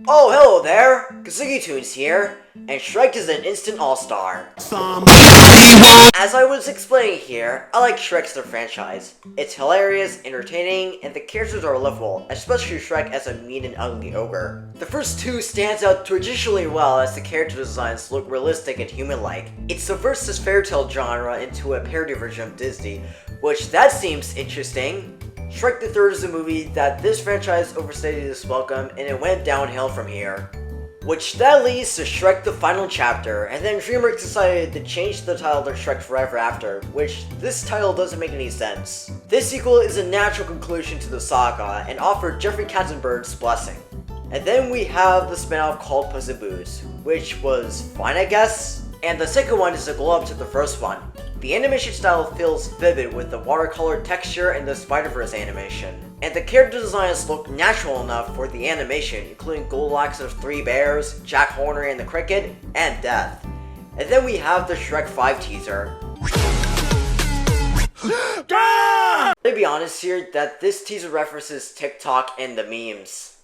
Oh, hello there! Kazuki Tunes here, and Shrek is an instant all-star. As I was explaining here, I like Shrek's the franchise. It's hilarious, entertaining, and the characters are lovable, especially Shrek as a mean and ugly ogre. The first two stands out traditionally well as the character designs look realistic and human-like. It subverts this fairytale genre into a parody version of Disney, which that seems interesting. Shrek the Third is a movie that this franchise overstayed its welcome, and it went downhill from here. Which that leads to Shrek the Final Chapter, and then DreamWorks decided to change the title to Shrek Forever After, which this title doesn't make any sense. This sequel is a natural conclusion to the saga, and offered Jeffrey Katzenberg's blessing. And then we have the spin-off called Puss in Boots, which was fine I guess, and the second one is a glow-up to the first one. The animation style feels vivid with the watercolor texture and the Spider-Verse animation. And the character designs look natural enough for the animation, including Goldilocks' three bears, Jack Horner and the cricket, and Death. And then we have the Shrek 5 teaser. To be honest here, that this teaser references TikTok and the memes.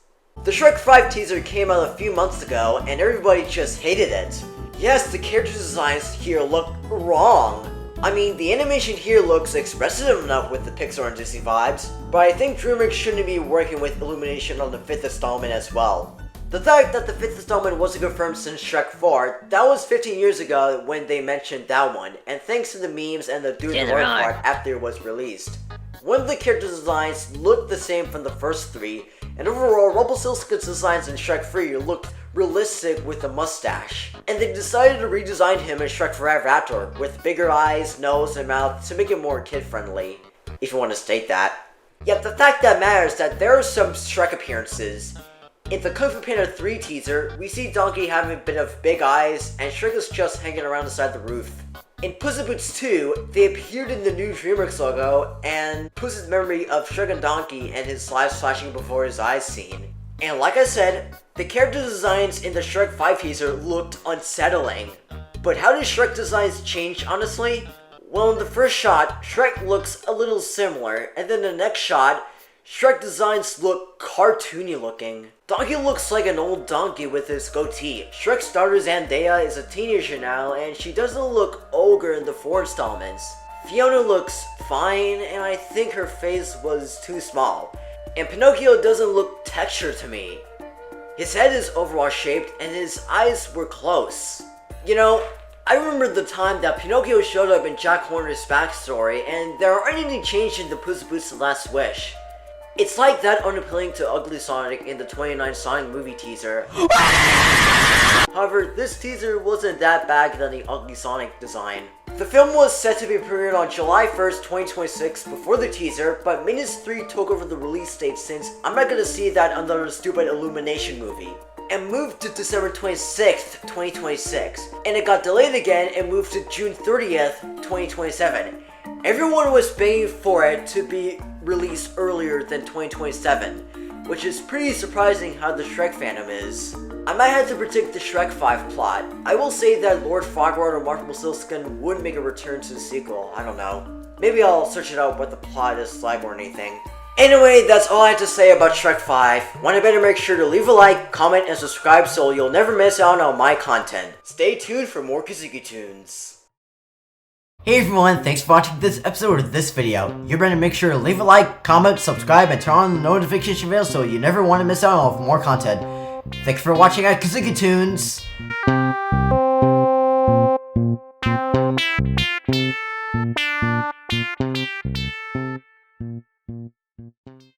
The Shrek 5 teaser came out a few months ago, and everybody just hated it. Yes, the character designs here look wrong. I mean, the animation here looks expressive enough with the Pixar and Disney vibes, but I think DreamWorks shouldn't be working with Illumination on the 5th installment as well. The fact that the 5th installment wasn't confirmed since Shrek 4, that was 15 years ago when they mentioned that one, and thanks to the memes and the doing the right part after it was released. One of the character designs looked the same from the first three, and overall Rumpelstiltskin's designs in Shrek 3 looked realistic with a mustache. And they decided to redesign him in Shrek Forever After, with bigger eyes, nose, and mouth to make it more kid-friendly, if you want to state that. Yet the fact that matters is that there are some Shrek appearances. In the Kung Fu Panda 3 teaser, we see Donkey having a bit of big eyes, and Shrek is just hanging around inside the roof. In Puss in Boots 2, they appeared in the new DreamWorks logo, and Puss's memory of Shrek and Donkey and his lives flashing before his eyes scene. And like I said, the character designs in the Shrek 5 teaser looked unsettling. But how did Shrek designs change, honestly? Well, in the first shot, Shrek looks a little similar, and then the next shot, Shrek designs look cartoony looking. Donkey looks like an old donkey with his goatee. Shrek's daughter Zendaya is a teenager now, and she doesn't look ogre in the 4 installments. Fiona looks fine, and I think her face was too small. And Pinocchio doesn't look textured to me. His head is overall shaped, and his eyes were close. You know, I remember the time that Pinocchio showed up in Jack Horner's backstory, and there aren't any changes in the Puss in Boots' Last Wish. It's like that unappealing to Ugly Sonic in the 29 Sonic movie teaser. However, this teaser wasn't that bad than the Ugly Sonic design. The film was set to be premiered on July 1st, 2026 before the teaser, but Minions 3 took over the release date since I'm not gonna see that another stupid Illumination movie, and moved to December 26th, 2026, and it got delayed again and moved to June 30th, 2027. Everyone was begging for it to be released earlier than 2027, which is pretty surprising how the Shrek fandom is. I might have to predict the Shrek 5 plot. I will say that Lord Farquaad or Mark Rumpelstiltskin would make a return to the sequel, I don't know. Maybe I'll search it out what the plot is like or anything. Anyway, that's all I have to say about Shrek 5. Wanna better make sure to leave a like, comment, and subscribe so you'll never miss out on my content. Stay tuned for more Kazuki Tunes. Hey everyone, thanks for watching this episode of this video. You better make sure to leave a like, comment, subscribe, and turn on the notification bell so you never want to miss out on more content. Thanks for watching at Kazuki Tunes.